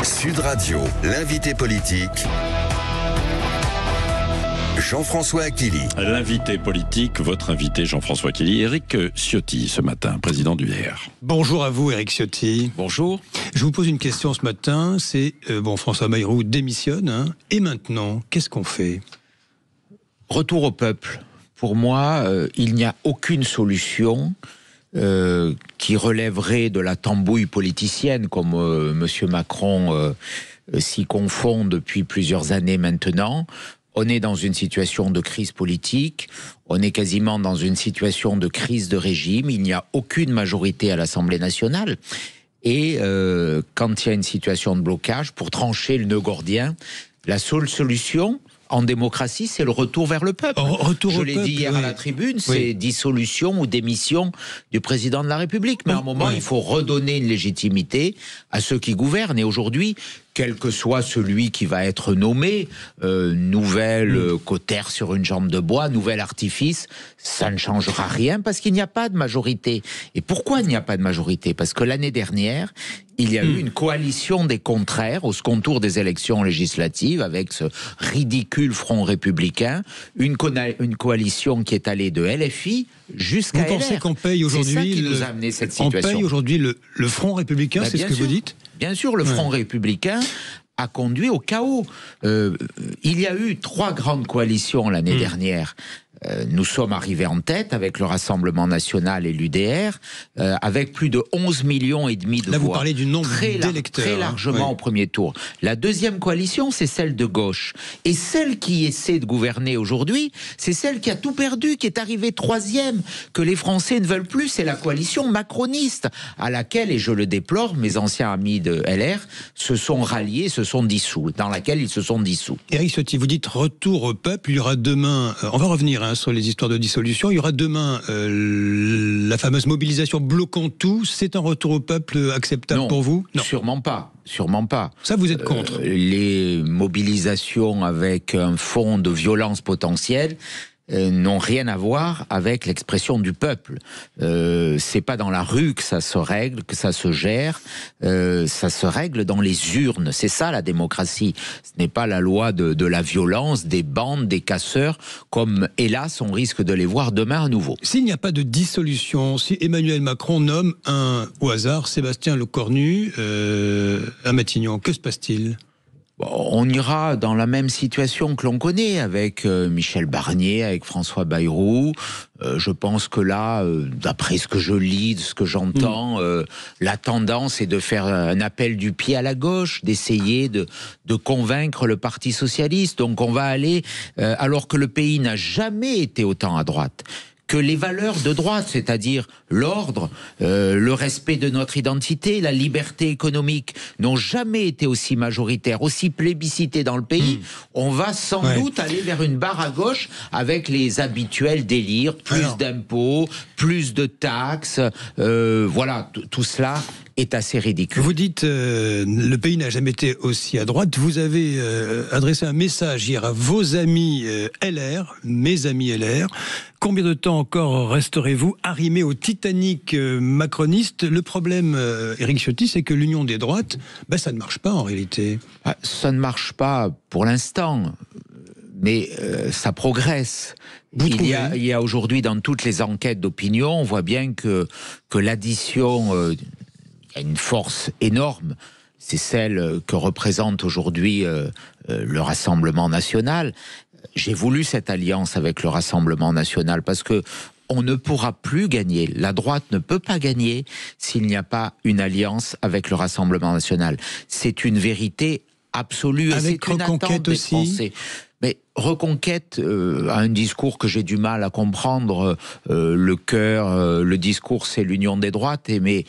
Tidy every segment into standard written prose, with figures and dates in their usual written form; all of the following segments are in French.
Sud Radio, l'invité politique, Jean-François Aquili. L'invité politique, votre invité Jean-François Aquili, Éric Ciotti ce matin, président du LR. Bonjour à vous Éric Ciotti. Bonjour. Je vous pose une question ce matin, c'est, François Bayrou démissionne, et maintenant, qu'est-ce qu'on fait ? Retour au peuple. Pour moi, il n'y a aucune solution qui relèverait de la tambouille politicienne, comme M. Macron s'y confond depuis plusieurs années maintenant. On est dans une situation de crise politique, on est quasiment dans une situation de crise de régime, il n'y a aucune majorité à l'Assemblée nationale. Et quand il y a une situation de blocage, pour trancher le nœud gordien, la seule solution en démocratie, c'est le retour vers le peuple. Je l'ai dit hier à la tribune, c'est dissolution ou démission du président de la République. Mais à un moment, il faut redonner une légitimité à ceux qui gouvernent. Et aujourd'hui, quel que soit celui qui va être nommé, nouvelle cautère sur une jambe de bois, nouvel artifice, ça ne changera rien parce qu'il n'y a pas de majorité. Et pourquoi il n'y a pas de majorité ? Parce que l'année dernière, il y a eu une coalition des contraires au second tour des élections législatives avec ce ridicule Front républicain, une coalition qui est allée de LFI jusqu'à LR. Vous pensez qu'on paye aujourd'hui c'est ça qui nous a amené cette situation. On paye aujourd'hui le Front républicain, c'est ce que vous dites ? Bien sûr, le Front républicain a conduit au chaos. Il y a eu 3 grandes coalitions l'année dernière. Nous sommes arrivés en tête avec le Rassemblement National et l'UDR, avec plus de 11,5 millions de voix. Là, vous parlez du nombre d'électeurs. Très largement au premier tour. La deuxième coalition, c'est celle de gauche. Et celle qui essaie de gouverner aujourd'hui, c'est celle qui a tout perdu, qui est arrivée 3e, que les Français ne veulent plus. C'est la coalition macroniste, à laquelle, et je le déplore, mes anciens amis de LR se sont ralliés, se sont dissous, dans laquelle ils se sont dissous. Éric Ciotti, vous dites retour au peuple. Il y aura demain, on va revenir sur les histoires de dissolution. Il y aura demain la fameuse mobilisation bloquant tout. C'est un retour au peuple acceptable pour vous ? Non, sûrement pas. Sûrement pas. Ça, vous êtes contre ? Les mobilisations avec un fond de violence potentielle n'ont rien à voir avec l'expression du peuple. C'est pas dans la rue que ça se règle, que ça se gère. Ça se règle dans les urnes. C'est ça la démocratie. Ce n'est pas la loi de la violence, des bandes, des casseurs, comme hélas on risque de les voir demain à nouveau. S'il n'y a pas de dissolution, si Emmanuel Macron nomme au hasard Sébastien Lecornu à Matignon, que se passe-t-il ? On ira dans la même situation que l'on connaît avec Michel Barnier, avec François Bayrou. Je pense que là, d'après ce que je lis, ce que j'entends, la tendance est de faire un appel du pied à la gauche, d'essayer de convaincre le Parti socialiste. Donc on va aller, alors que le pays n'a jamais été autant à droite, que les valeurs de droite, c'est-à-dire l'ordre, le respect de notre identité, la liberté économique, n'ont jamais été aussi majoritaires, aussi plébiscitées dans le pays. On va sans doute aller vers une barre à gauche avec les habituels délires, plus d'impôts, plus de taxes, voilà, tout cela est assez ridicule. Vous dites le pays n'a jamais été aussi à droite. Vous avez adressé un message hier à vos amis LR, mes amis LR. Combien de temps encore resterez-vous arrimés au Titanic macroniste ? Le problème, Éric Ciotti, c'est que l'union des droites, ça ne marche pas en réalité. Ça ne marche pas pour l'instant, mais ça progresse. Il y a aujourd'hui dans toutes les enquêtes d'opinion, on voit bien que l'addition a une force énorme. C'est celle que représente aujourd'hui le Rassemblement national. J'ai voulu cette alliance avec le Rassemblement national parce que on ne pourra plus gagner. La droite ne peut pas gagner s'il n'y a pas une alliance avec le Rassemblement national. C'est une vérité absolue. Avec c'est une Reconquête aussi. Français. Mais Reconquête a un discours que j'ai du mal à comprendre. Le cœur, le discours, c'est l'union des droites, mais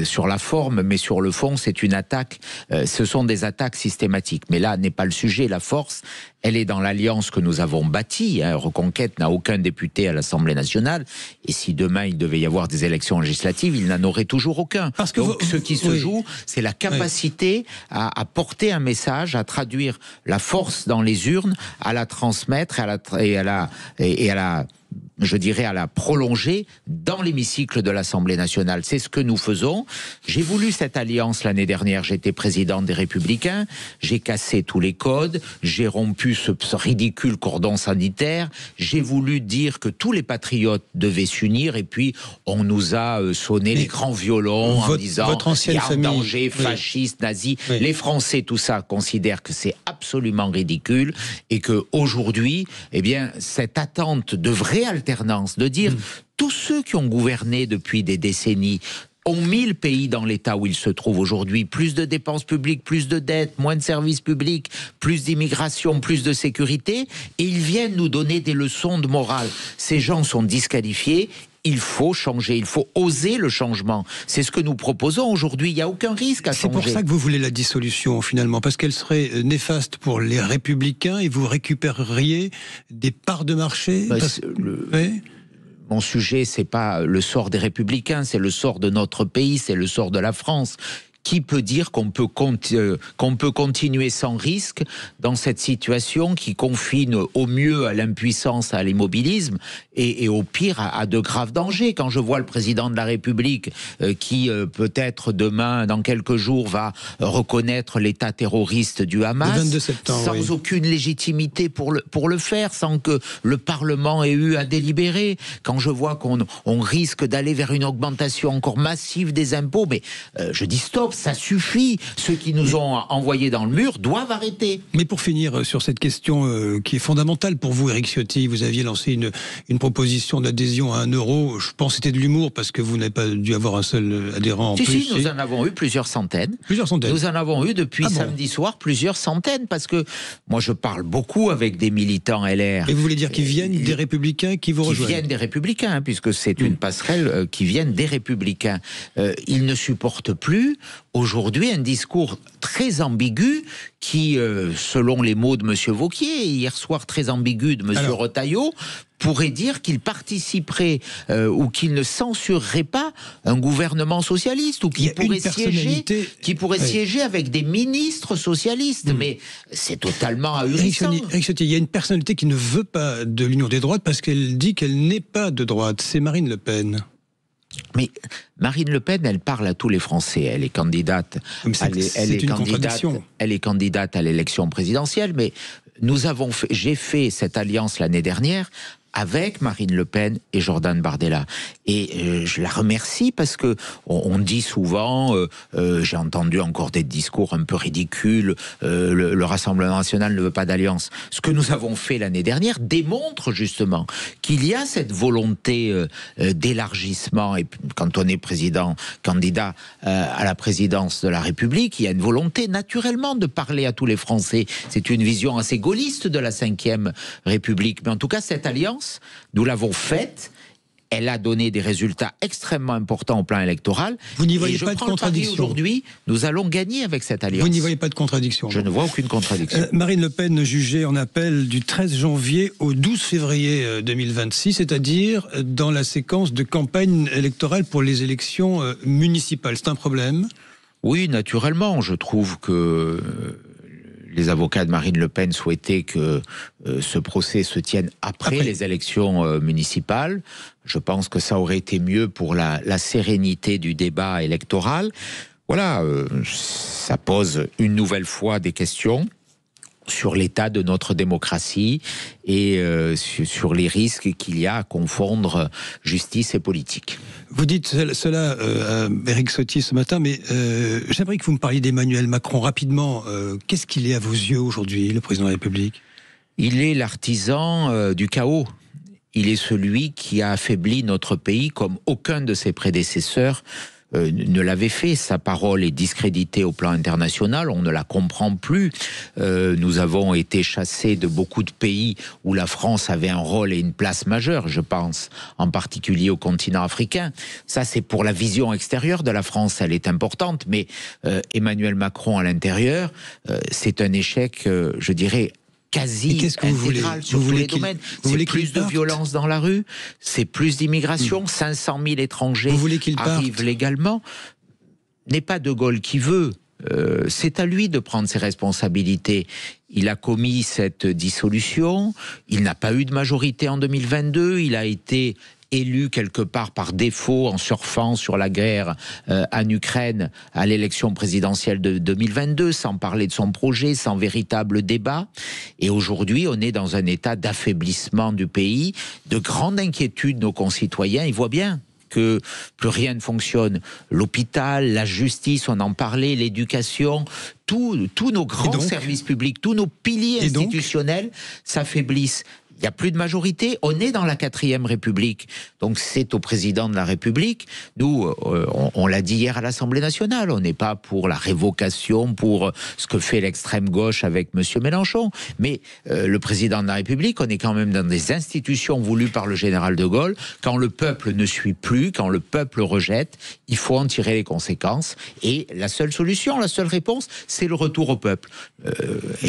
sur la forme, mais sur le fond, c'est une attaque. Ce sont des attaques systématiques. Mais là n'est pas le sujet. La force, elle est dans l'alliance que nous avons bâtie. Reconquête n'a aucun député à l'Assemblée nationale. Et si demain il devait y avoir des élections législatives, il n'en aurait toujours aucun. Parce que donc ce qui se joue, c'est la capacité à porter un message, à traduire la force dans les urnes, à la transmettre et à la je dirais, à la prolonger dans l'hémicycle de l'Assemblée nationale. C'est ce que nous faisons. J'ai voulu cette alliance l'année dernière. J'étais président des Républicains. J'ai cassé tous les codes. J'ai rompu ce ridicule cordon sanitaire. J'ai voulu dire que tous les patriotes devaient s'unir. Et puis, on nous a sonné les grands violons en disant votre ancienne il y a un danger fasciste, nazi. Oui. Les Français, tout ça, considèrent que c'est absolument ridicule et qu'aujourd'hui, eh bien, cette attente de vraie alternance, de dire tous ceux qui ont gouverné depuis des décennies ont mis le pays dans l'état où il se trouve aujourd'hui. Plus de dépenses publiques, plus de dettes, moins de services publics, plus d'immigration, plus de sécurité. Et ils viennent nous donner des leçons de morale. Ces gens sont disqualifiés. Il faut changer, il faut oser le changement. C'est ce que nous proposons aujourd'hui. Il n'y a aucun risque à changer. C'est pour ça que vous voulez la dissolution, finalement, parce qu'elle serait néfaste pour les Républicains et vous récupéreriez des parts de marché. Mon sujet, c'est pas le sort des Républicains, c'est le sort de notre pays, c'est le sort de la France. Qui peut dire qu'on peut continuer sans risque dans cette situation qui confine au mieux à l'impuissance, à l'immobilisme et au pire à de graves dangers. Quand je vois le président de la République qui peut-être demain, dans quelques jours, va reconnaître l'état terroriste du Hamas, le 22 septembre, sans aucune légitimité pour le faire, sans que le Parlement ait eu à délibérer. Quand je vois qu'on risque d'aller vers une augmentation encore massive des impôts, mais je dis stop. Ça suffit. Ceux qui nous ont envoyés dans le mur doivent arrêter. Mais pour finir sur cette question qui est fondamentale pour vous, Éric Ciotti, vous aviez lancé une proposition d'adhésion à 1 euro. Je pense que c'était de l'humour parce que vous n'avez pas dû avoir un seul adhérent en plus. Si, nous en avons eu plusieurs centaines. Plusieurs centaines. Nous en avons eu depuis samedi soir plusieurs centaines parce que moi je parle beaucoup avec des militants LR. Et vous voulez dire qu'ils viennent des Républicains qui vous rejoignent? Qui viennent des Républicains, hein, puisque c'est une passerelle qui viennent des Républicains. Ils ne supportent plus aujourd'hui un discours très ambigu qui, selon les mots de M. Wauquiez, hier soir très ambigu de M. Retailleau, pourrait dire qu'il participerait ou qu'il ne censurerait pas un gouvernement socialiste ou qu'il pourrait siéger avec des ministres socialistes. Mais c'est totalement ahurissant. Éric Ciotti, il y a une personnalité qui ne veut pas de l'union des droites parce qu'elle dit qu'elle n'est pas de droite. C'est Marine Le Pen. Mais Marine Le Pen, elle parle à tous les Français. Elle est candidate. Elle est candidate à l'élection présidentielle. Mais j'ai fait cette alliance l'année dernière avec Marine Le Pen et Jordan Bardella. Et je la remercie parce que on dit souvent, j'ai entendu encore des discours un peu ridicules, le Rassemblement national ne veut pas d'alliance. Ce que nous avons fait l'année dernière démontre justement qu'il y a cette volonté d'élargissement. Et quand on est candidat à la présidence de la République, il y a une volonté naturellement de parler à tous les Français. C'est une vision assez gaulliste de la Ve République. Mais en tout cas, cette alliance, nous l'avons faite. Elle a donné des résultats extrêmement importants au plan électoral. Vous n'y voyez pas de contradiction? Aujourd'hui, nous allons gagner avec cette alliance. Vous n'y voyez pas de contradiction? Je ne vois aucune contradiction. Marine Le Pen jugée en appel du 13 janvier au 12 février 2026, c'est-à-dire dans la séquence de campagne électorale pour les élections municipales. C'est un problème? Oui, naturellement. Je trouve que les avocats de Marine Le Pen souhaitaient que ce procès se tienne après les élections municipales. Je pense que ça aurait été mieux pour la sérénité du débat électoral. Voilà, ça pose une nouvelle fois des questions sur l'état de notre démocratie et sur les risques qu'il y a à confondre justice et politique. Vous dites cela à Éric Ciotti ce matin, mais j'aimerais que vous me parliez d'Emmanuel Macron rapidement. Qu'est-ce qu'il est à vos yeux aujourd'hui, le président de la République? Il est l'artisan du chaos. Il est celui qui a affaibli notre pays comme aucun de ses prédécesseurs ne l'avait fait. Sa parole est discréditée au plan international, on ne la comprend plus. Nous avons été chassés de beaucoup de pays où la France avait un rôle et une place majeure, je pense, en particulier au continent africain. Ça, c'est pour la vision extérieure de la France, elle est importante, mais Emmanuel Macron à l'intérieur, c'est un échec, je dirais, quasi intégral sur tous les domaines. C'est plus de violence dans la rue, c'est plus d'immigration, 500 000 étrangers arrivent légalement. N'est pas De Gaulle qui veut. c'est à lui de prendre ses responsabilités. Il a commis cette dissolution, il n'a pas eu de majorité en 2022, il a été élu quelque part par défaut en surfant sur la guerre en Ukraine à l'élection présidentielle de 2022, sans parler de son projet, sans véritable débat. Et aujourd'hui, on est dans un état d'affaiblissement du pays, de grande inquiétude de nos concitoyens. Ils voient bien que plus rien ne fonctionne. L'hôpital, la justice, on en parlait, l'éducation, tous nos grands services publics, tous nos piliers institutionnels s'affaiblissent. Il n'y a plus de majorité, on est dans la 4e République. Donc c'est au président de la République. Nous, on l'a dit hier à l'Assemblée nationale, on n'est pas pour la révocation, pour ce que fait l'extrême gauche avec M. Mélenchon. Mais le président de la République, on est quand même dans des institutions voulues par le général de Gaulle. Quand le peuple ne suit plus, quand le peuple rejette, il faut en tirer les conséquences. Et la seule solution, la seule réponse, c'est le retour au peuple.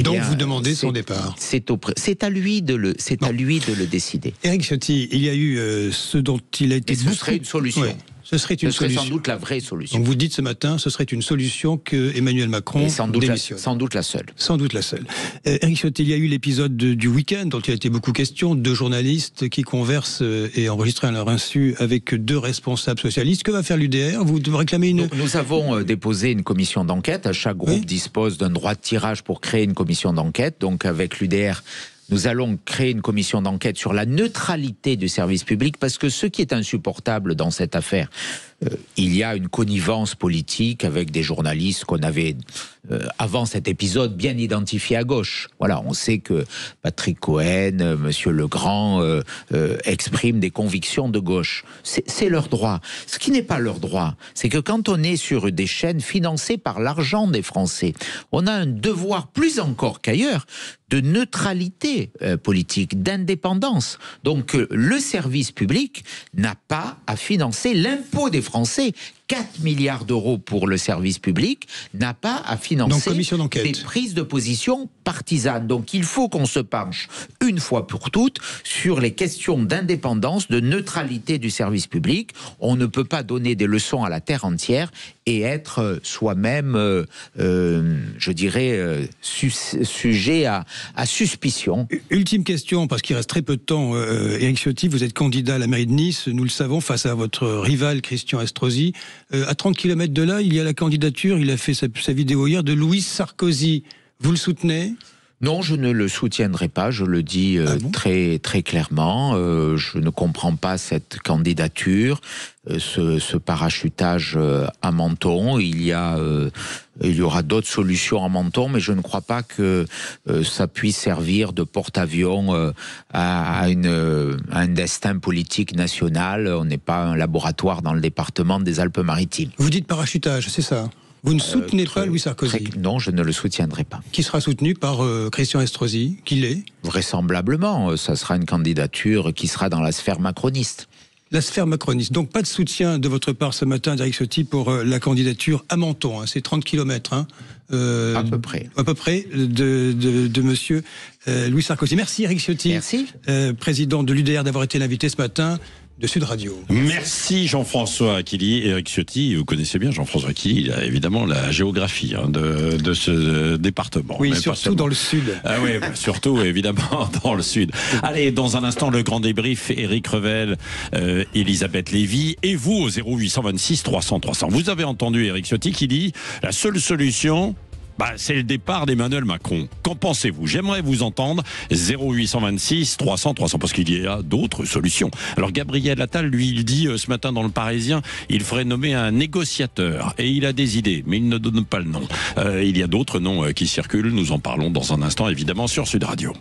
Donc vous demandez son départ. C'est à lui de le décider. Éric Ciotti, il y a eu ce dont il a été... Et ce serait une solution. Ouais. Ce serait sans doute la vraie solution. Donc vous dites ce matin, ce serait une solution que Emmanuel Macron démissionne. Sans doute la seule. Sans doute la seule. Éric Ciotti, il y a eu l'épisode du week-end dont il a été beaucoup question, 2 journalistes qui conversent et enregistrent à leur insu avec 2 responsables socialistes. Que va faire l'UDR? Vous réclamez une... Nous avons déposé une commission d'enquête. Chaque groupe dispose d'un droit de tirage pour créer une commission d'enquête. Donc avec l'UDR, nous allons créer une commission d'enquête sur la neutralité du service public, parce que ce qui est insupportable dans cette affaire, il y a une connivence politique avec des journalistes qu'on avait, avant cet épisode, bien identifiés à gauche. Voilà, on sait que Patrick Cohen, Monsieur Legrand expriment des convictions de gauche. C'est leur droit. Ce qui n'est pas leur droit, c'est que quand on est sur des chaînes financées par l'argent des Français, on a un devoir, plus encore qu'ailleurs, de neutralité politique, d'indépendance. Donc le service public n'a pas à financer l'impôt des Français. 4 milliards d'euros pour le service public, n'a pas à financer des prises de position partisanes. Donc il faut qu'on se penche une fois pour toutes sur les questions d'indépendance, de neutralité du service public. On ne peut pas donner des leçons à la terre entière et être soi-même, je dirais, sujet à suspicion. Ultime question, parce qu'il reste très peu de temps. Éric Ciotti, vous êtes candidat à la mairie de Nice, nous le savons, face à votre rival Christian Estrosi. À 30 km de là, il y a la candidature, il a fait sa vidéo hier, de Louis Sarkozy. Vous le soutenez ? Non, je ne le soutiendrai pas, je le dis très, très clairement. Je ne comprends pas cette candidature, ce parachutage à Menton. Il y aura d'autres solutions à Menton, mais je ne crois pas que ça puisse servir de porte-avions à un destin politique national. On n'est pas un laboratoire dans le département des Alpes-Maritimes. Vous dites parachutage, c'est ça ? Vous ne soutenez pas Louis Sarkozy? Non, je ne le soutiendrai pas. Qui sera soutenu par Christian Estrosi? Qui l'est? Vraisemblablement, ça sera une candidature qui sera dans la sphère macroniste. La sphère macroniste. Donc pas de soutien de votre part ce matin, d'Éric Ciotti, pour la candidature à Menton. C'est 30 km. À peu près. À peu près de monsieur Louis Sarkozy. Merci Éric Ciotti. Merci. Président de l'UDR, d'avoir été l'invité ce matin de Sud Radio. Merci Jean-François Aquili. Éric Ciotti, vous connaissez bien Jean-François Aquili, il a évidemment la géographie de ce département. Oui, même surtout dans le sud. Ah oui, surtout évidemment dans le sud. Allez, dans un instant, le grand débrief, Éric Revel, Elisabeth Lévy, et vous au 0826 300 300. Vous avez entendu Éric Ciotti qui dit la seule solution, c'est le départ d'Emmanuel Macron. Qu'en pensez-vous? J'aimerais vous entendre. 0826 300 300, parce qu'il y a d'autres solutions. Alors Gabriel Attal, lui, il dit ce matin dans Le Parisien, il ferait nommer un négociateur. Et il a des idées, mais il ne donne pas le nom. Il y a d'autres noms qui circulent. Nous en parlons dans un instant, évidemment, sur Sud Radio.